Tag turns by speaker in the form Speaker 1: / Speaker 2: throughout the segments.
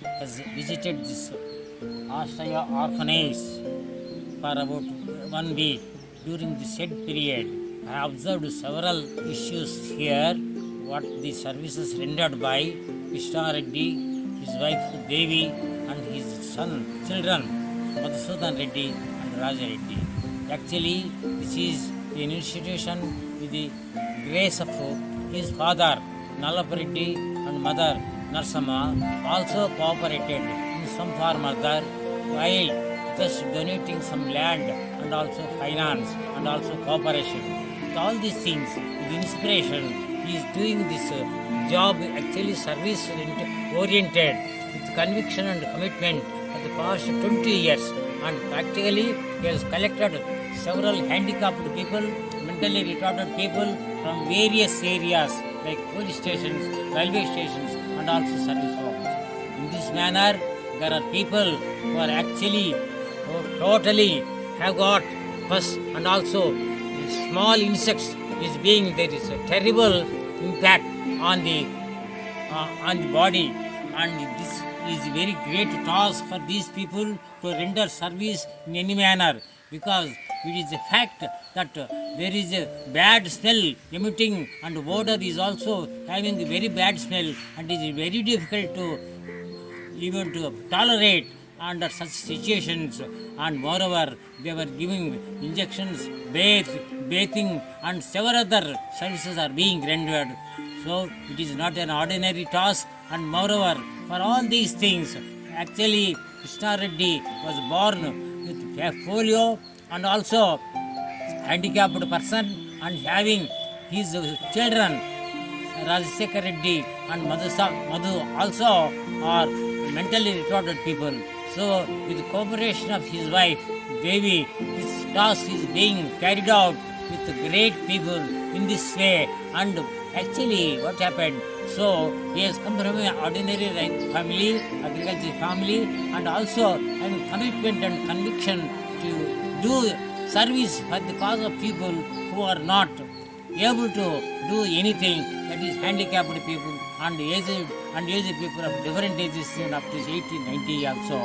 Speaker 1: has visited this Ashraya orphanage for about 1 week. During the said period, I have observed several issues here, what the services rendered by Krishna Reddy, his wife Devi, and his children Madhusudan Reddy and Raja Reddy. Actually, this is an institution with the grace of his father Nallappa Reddy and mother Narsamma also cooperated in some form or other while just donating some land and also finance and also cooperation. With all these things, with inspiration, he is doing this job actually service oriented with conviction and commitment for the past 20 years, and practically he has collected several handicapped people, mentally retarded people from various areas like police stations, railway stations and also service homes. In this manner, there are people who are actually totally have got pus and also small insects is being, there is a terrible impact on the body, and this is a very great task for these people to render service in any manner, because it is a fact that there is a bad smell emitting and odor is also having a very bad smell, and it is very difficult to even to tolerate under such situations. And moreover, they were giving injections, bathing and several other services are being rendered. So it is not an ordinary task, and moreover, for all these things, actually Krishna Reddy was born with polio and also handicapped person, and having his children Rajashekhar Reddy and Madhu also are mentally retarded people. So with the cooperation of his wife Devi, this task is being carried out with great people in this way. And actually what happened, so he has come from an ordinary family, agricultural family, and also having commitment and conviction to do service for the cause of people who are not able to do anything, that is handicapped people and aged people of different ages and up to 80, 90 also.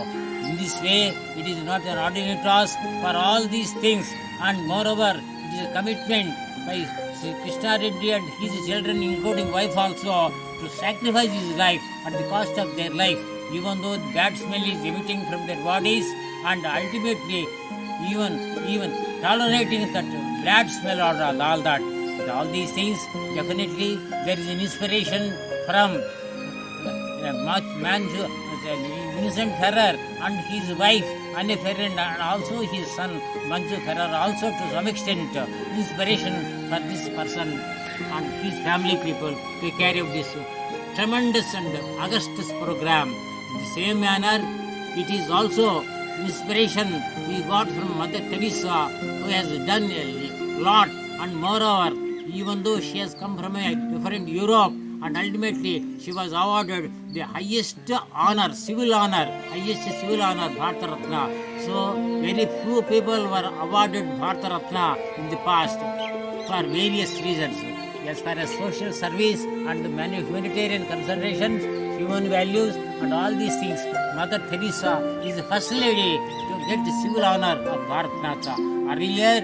Speaker 1: In this way, it is not an ordinary task for all these things, and moreover, it is a commitment by Krishna Reddy and his children, including wife also, to sacrifice his life at the cost of their life, even though the bad smell is emitting from their bodies, and ultimately even tolerating that bad smell or all that. With all these things, definitely there is an inspiration from Vincent Ferrer and his wife Anne Ferrer, and also his son Manju Ferrer, also to some extent inspiration for this person and his family people to carry out this tremendous and august program. In the same manner, it is also inspiration we got from Mother Teresa, who has done a lot, and moreover, even though she has come from a different Europe, and ultimately she was awarded the highest honor, civil honor, Bharata Ratna. So very few people were awarded Bharata Ratna in the past for various reasons. As far as social service and humanitarian considerations, human values and all these things, Mother Teresa is the first lady to get the civil honor of Bharata Ratna. Earlier,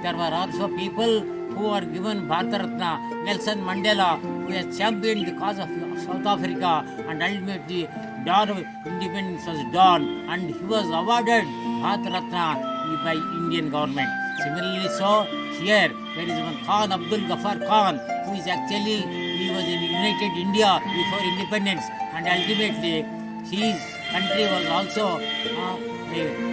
Speaker 1: there were also people who were given Bharata Ratna. Nelson Mandela, who has championed the cause of South Africa, and ultimately dawn of independence was dawned, and he was awarded Bharata Ratna by Indian government. Similarly, so here there is one Khan, Abdul Ghaffar Khan, who is actually, he was in United India before independence, and ultimately his country was also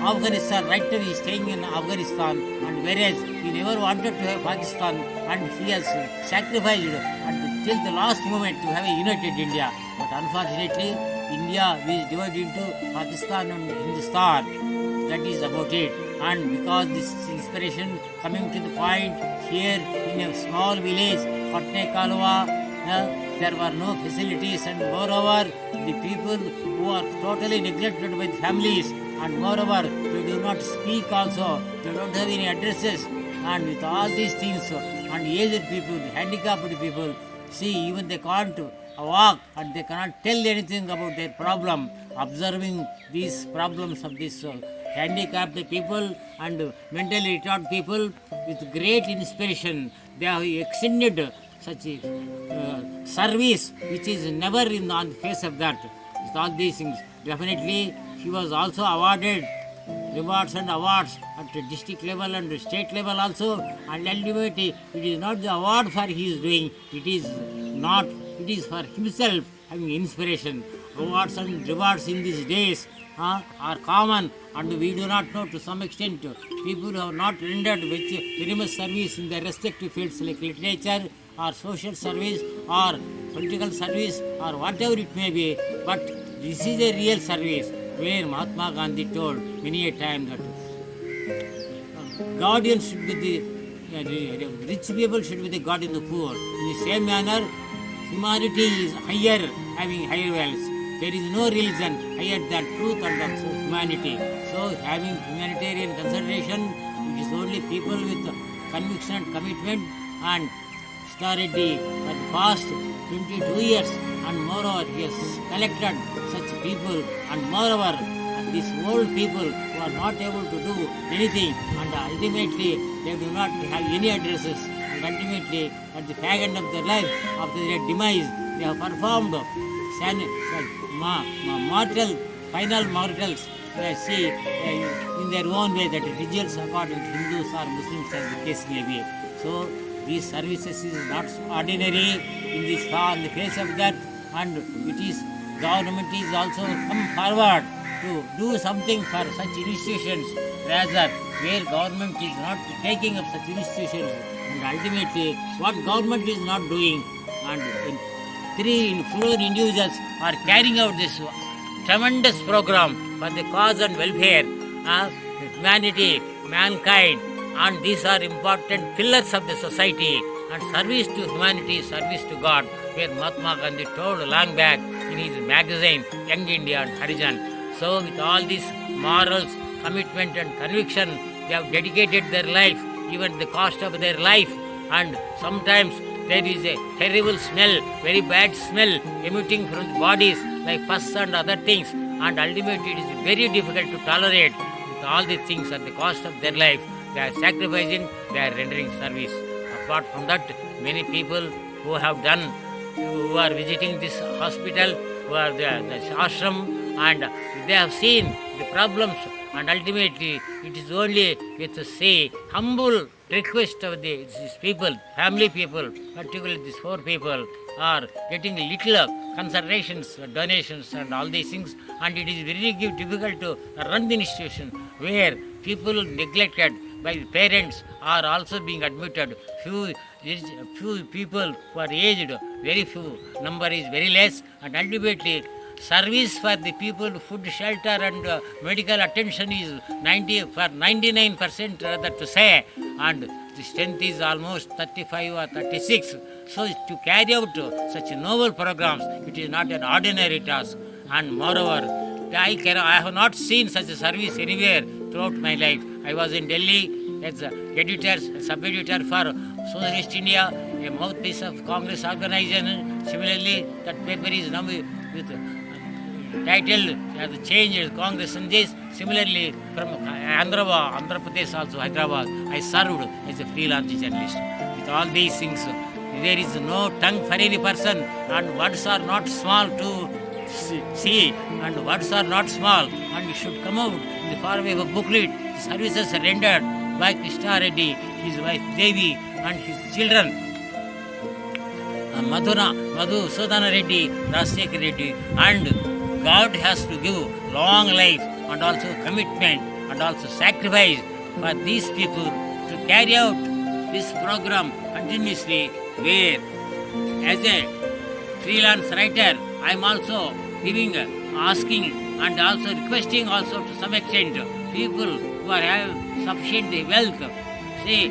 Speaker 1: Afghanistan. Right now he is staying in Afghanistan, and whereas he never wanted to have Pakistan, and he has sacrificed until the last moment to have a united India. But unfortunately, India is divided into Pakistan and Hindustan. That is about it. And because this inspiration coming to the point, here in a small village, Patne Kalwa, there were no facilities, and moreover, the people who are totally neglected by the families, and moreover, they do not speak also, they don't have any addresses, and with all these things, and aged people, handicapped people, see, even they can't walk, and they cannot tell anything about their problem, observing these problems of these handicapped people and mentally retarded people with great inspiration. They have extended such a service which is never on the face of that. With all these things, definitely he was also awarded rewards and awards at the district level and state level also, and ultimately it is not the award for his doing, it is for himself having inspiration. Awards and rewards in these days are common, and we do not know, to some extent people who have not rendered very much service in their respective fields like literature or social service or political service or whatever it may be, but this is a real service where Mahatma Gandhi told many a time that guardians should be the rich people should be the guardian of the poor. In the same manner, humanity is higher, having higher values. There is no religion higher than truth and also humanity. So, having humanitarian consideration, it is only people with conviction and commitment, and Starreddy for the past 22 years, and moreover he has collected such people, and moreover these old people who are not able to do anything, and ultimately they do not have any addresses, and ultimately at the fag end of their life, after their demise, they have performed final mortals, see in their own way, that rituals according to Hindus or Muslims as the case may be. So these services is not ordinary in this on the face of that, and it is government is also come forward to do something for such institutions, rather where government is not taking up such institutions, and ultimately what government is not doing, and three influential individuals are carrying out this tremendous program for the cause and welfare of humanity, mankind, and these are important pillars of the society, and service to humanity, service to God, where Mahatma Gandhi told long back in his magazine Young India and Harijan. So with all these morals, commitment and conviction, they have dedicated their life, even the cost of their life, and sometimes there is a terrible smell, very bad smell emitting from the bodies like pus and other things, and ultimately it is very difficult to tolerate. With all these things at the cost of their life, they are sacrificing, they are rendering service. Apart from that, many people who have done, who are visiting this hospital, who are the ashram, and they have seen the problems, and ultimately it is only with a humble request of these people, family people, particularly these four people, are getting little considerations, donations and all these things, and it is very difficult to run the institution where people neglected by the parents are also being admitted. Few people who are aged, very few, number is very less, and ultimately service for the people, food, shelter and medical attention is 99% rather to say, and the strength is almost 35 or 36. So to carry out such noble programs, it is not an ordinary task, and moreover, I have not seen such a service anywhere throughout my life. I was in Delhi as editor, sub-editor for Socialist India, a mouthpiece of Congress organization. Similarly, that paper is now with titled as the change Congress in this. Similarly, from Andhra Pradesh also, Hyderabad, I served as a freelance journalist. With all these things, there is no tongue for any person, and words are not small to see, and words are not small, and it should come out in the form of a booklet. The services are rendered by Krishna Reddy, his wife Devi, and his children Madhu Sudhana Reddy, Rajshekhar Reddy, and God has to give long life and also commitment and also sacrifice for these people to carry out this program continuously, where as a freelance writer I am also asking and also requesting also to some extent people who have sufficient wealth, say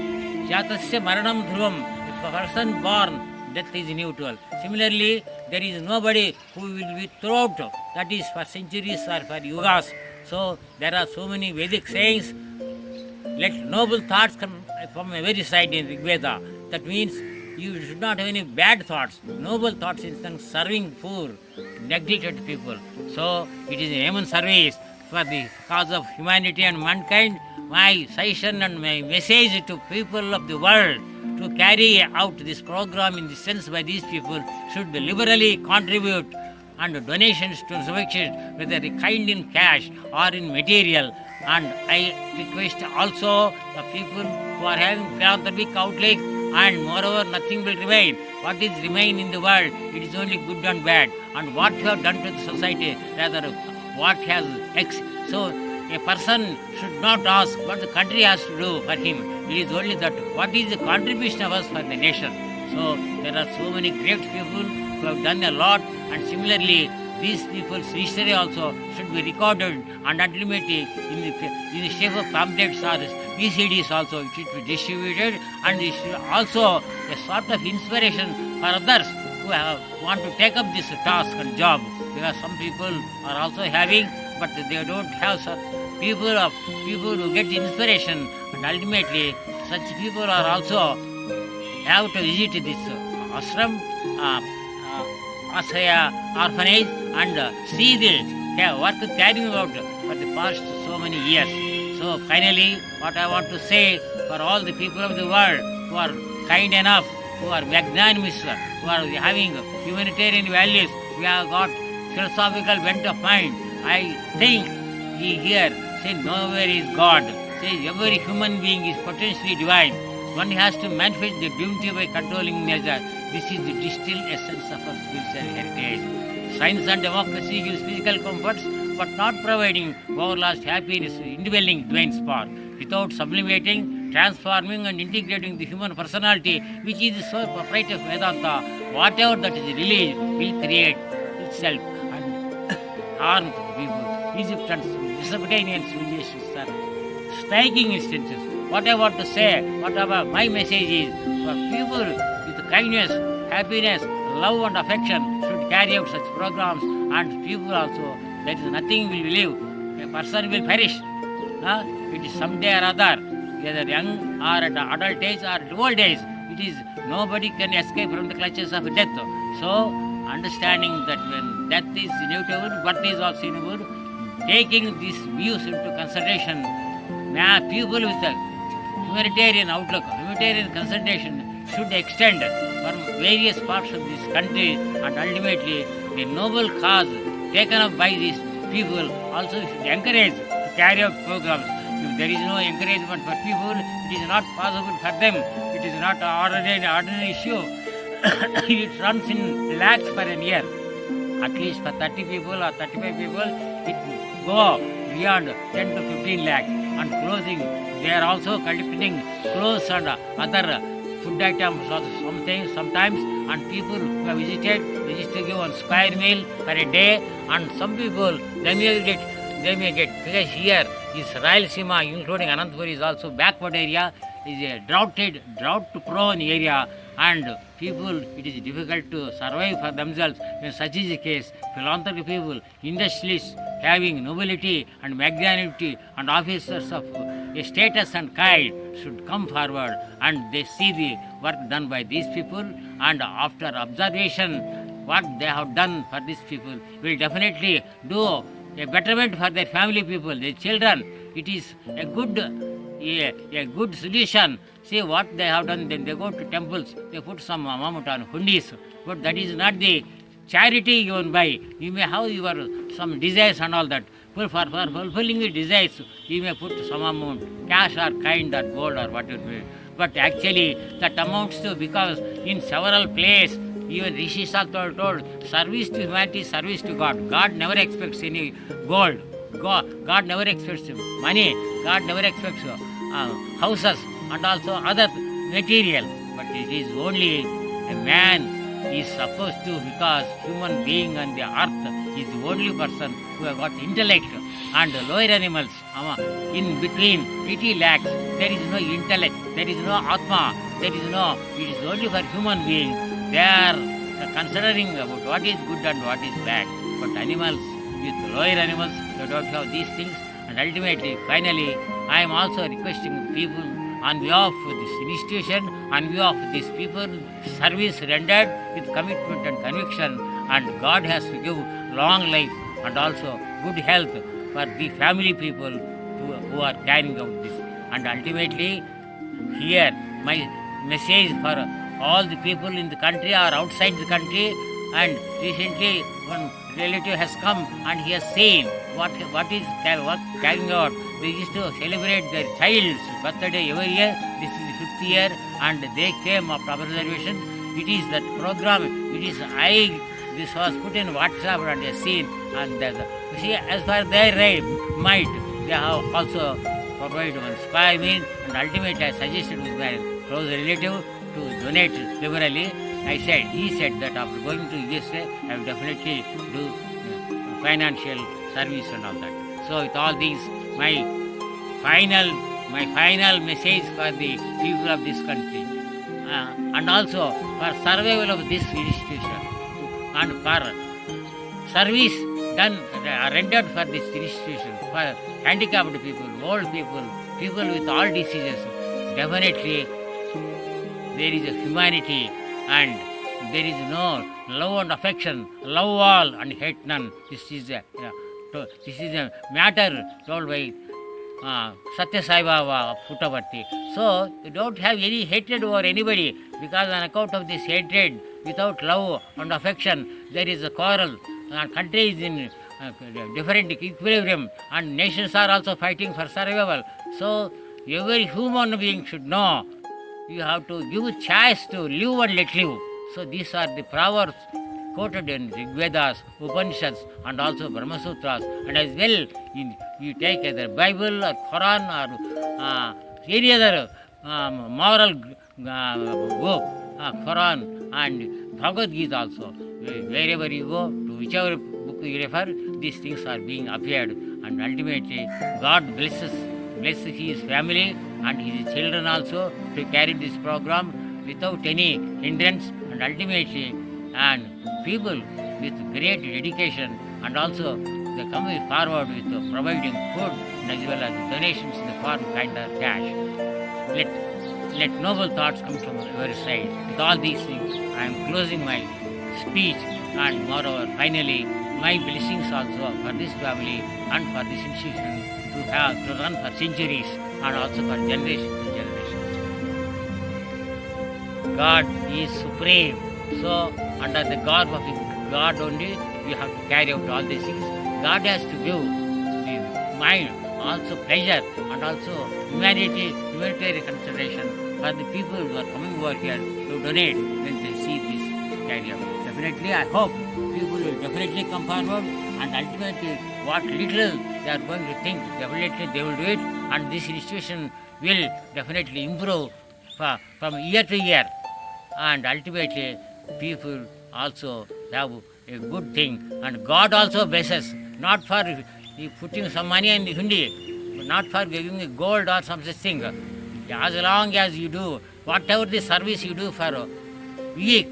Speaker 1: Jatasya Maranam Dhruvam, if a person born, death is inevitable. Similarly, there is nobody who will be throughout, that is for centuries or for yugas. So there are so many Vedic sayings. Let noble thoughts come from every side in Rig Veda. That means You should not have any bad thoughts, noble thoughts in serving poor, neglected people. So it is a human service for the cause of humanity and mankind. My suggestion and my message to people of the world to carry out this program in the sense by these people should liberally contribute and donations to subjects, whether kind in cash or in material. And I request also the people who are having philanthropic outlay, and moreover nothing will remain. What is remain in the world? It is only good and bad. And what you have done to the society, rather what has so a person should not ask what the country has to do for him. It is only that what is the contribution of us for the nation. So there are so many great people who have done a lot, and similarly these people's history also should be recorded, and ultimately in the shape of pamphlets or PCDs also it should be distributed, and it should also a sort of inspiration for others who want to take up this task and job, because some people are also having, but they don't have people who get inspiration, and ultimately such people are also have to visit this ashram, Ashraya orphanage, and see the work carrying out for the past so many years. So finally, what I want to say for all the people of the world who are kind enough, who are magnanimous, who are having humanitarian values, we have got philosophical bent of mind. I think we here say nowhere is God. Say every human being is potentially divine. One has to manifest the divinity by controlling nature. This is the distilled essence of our spiritual heritage. Science and democracy gives physical comforts, but not providing overlast happiness, indwelling divine spark. Without sublimating, transforming and integrating the human personality, which is the sole proprietor of Vedanta, whatever that is released will create itself and harm to the people. Egyptians, Mesopotamian civilizations are striking instances. What I want to say, whatever my message is, for people with kindness, happiness, love and affection should carry out such programs, and people also, there is nothing will live. A person will perish. It is someday or other, either young or at adult age or at old age. It is nobody can escape from the clutches of death. So, understanding that when death is inevitable, birth is also inevitable, taking these views into consideration, people with a humanitarian outlook, humanitarian consideration should extend from various parts of this country, and ultimately the noble cause taken up by these people also should encourage to carry out programs. If there is no encouragement for people, it is not possible for them. It is not an ordinary issue. It runs in lakhs per year. At least for 30 people or 35 people, it go beyond 10 to 15 lakhs. And clothing, they are also cultivating clothes and other food items sometimes, and people who have visited, they used to give 1 square meal per a day, and some people, they may get, because here is Rayalaseema, including Anantapur, is also backward area, is a drought-prone area, and people, it is difficult to survive for themselves. When such is the case, philanthropic people, industrialists having nobility and magnanimity and officers of a status and kind should come forward, and they see the work done by these people, and after observation what they have done for these people will definitely do a betterment for their family people, their children. It is a good solution. See what they have done. Then they go to temples, they put some amount on hundis, but that is not the charity given by. You may have your some desires and all that. For fulfilling the desires, you may put some amount, cash or kind or gold or whatever. But actually that amounts to, because in several places, even Rishis also told, service to humanity, service to God. God never expects any gold. God never expects money. God never expects houses and also other material. But it is only a man is supposed to, because human being on the earth is the only person who have got intellect, and lower animals, in between 80 lakhs, there is no intellect, there is no atma, it is only for human being. They are considering about what is good and what is bad. But animals, with lower animals, they don't have these things. And ultimately, finally, I am also requesting people on behalf of this institution, on behalf of these people, service rendered with commitment and conviction, and God has to give long life and also good health for the family people who are carrying out this. And ultimately, here my message for all the people in the country or outside the country, and recently one relative has come and he has seen what is carrying out. They used to celebrate their child's birthday every year. This is the 5th year, and they came after observation. It is that program. It is this was put in WhatsApp and they seen, and see, as far their might, they have also provided one square meal, and ultimately I suggested with my close relative to donate liberally. He said that after going to USA, I will definitely do financial service and all that. So with all these, my final message for the people of this country, and also for survival of this institution, and for service done rendered for this institution, for handicapped people, old people, people with all diseases, definitely there is a humanity, and there is no love and affection, love all and hate none. This is a matter told by Satya Sai Baba of Puttaparthi. So you don't have any hatred over anybody, because on account of this hatred, without love and affection, there is a quarrel. Our country is in different equilibrium, and nations are also fighting for survival. So every human being should know you have to give choice to live and let live. So these are the proverbs quoted in Rig Vedas, Upanishads, and also Brahma Sutras, and as well you take either Bible or Quran or any other moral book, Quran and Bhagavad Gita also. Wherever you go, to whichever book you refer, these things are being appeared, and ultimately God blesses his family and his children also to carry this program without any hindrance, and ultimately, and people with great dedication, and also they come forward with providing food as well as donations in the form kind of cash. Let noble thoughts come from your side. With all these things, I am closing my speech, and moreover, finally, my blessings also for this family and for this institution to run for centuries, and also for generation to generation. God is supreme. So under the garb of God only, we have to carry out all these things. God has to give the mind, also pleasure, and also humanitarian consideration for the people who are coming over here to donate when they see this carry out. Definitely, I hope people will definitely come forward, and ultimately what little they are going to think, definitely they will do it, and this institution will definitely improve from year to year, and ultimately people also have a good thing, and God also blesses, not for putting some money in the hundi, not for giving gold or some such thing. As long as you do whatever the service you do for weak,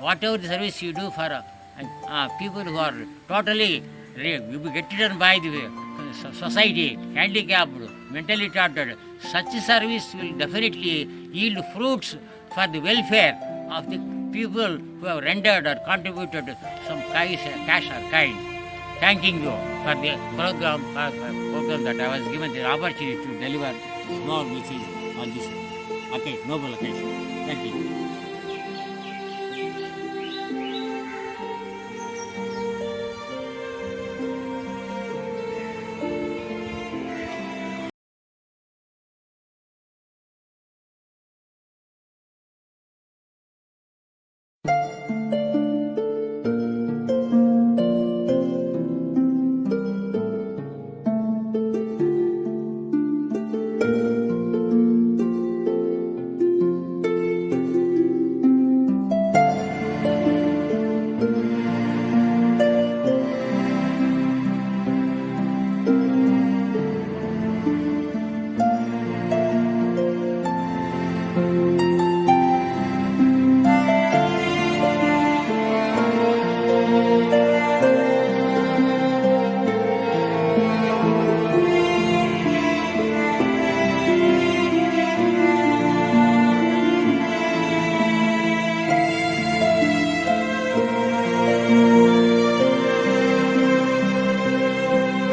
Speaker 1: whatever the service you do for people who are totally getting by the society, handicapped, mentally retarded, such service will definitely yield fruits for the welfare of the people who have rendered or contributed some cash or kind. Thanking you for the program that I was given the opportunity to deliver small message on this noble occasion. Thank you.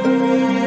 Speaker 2: you.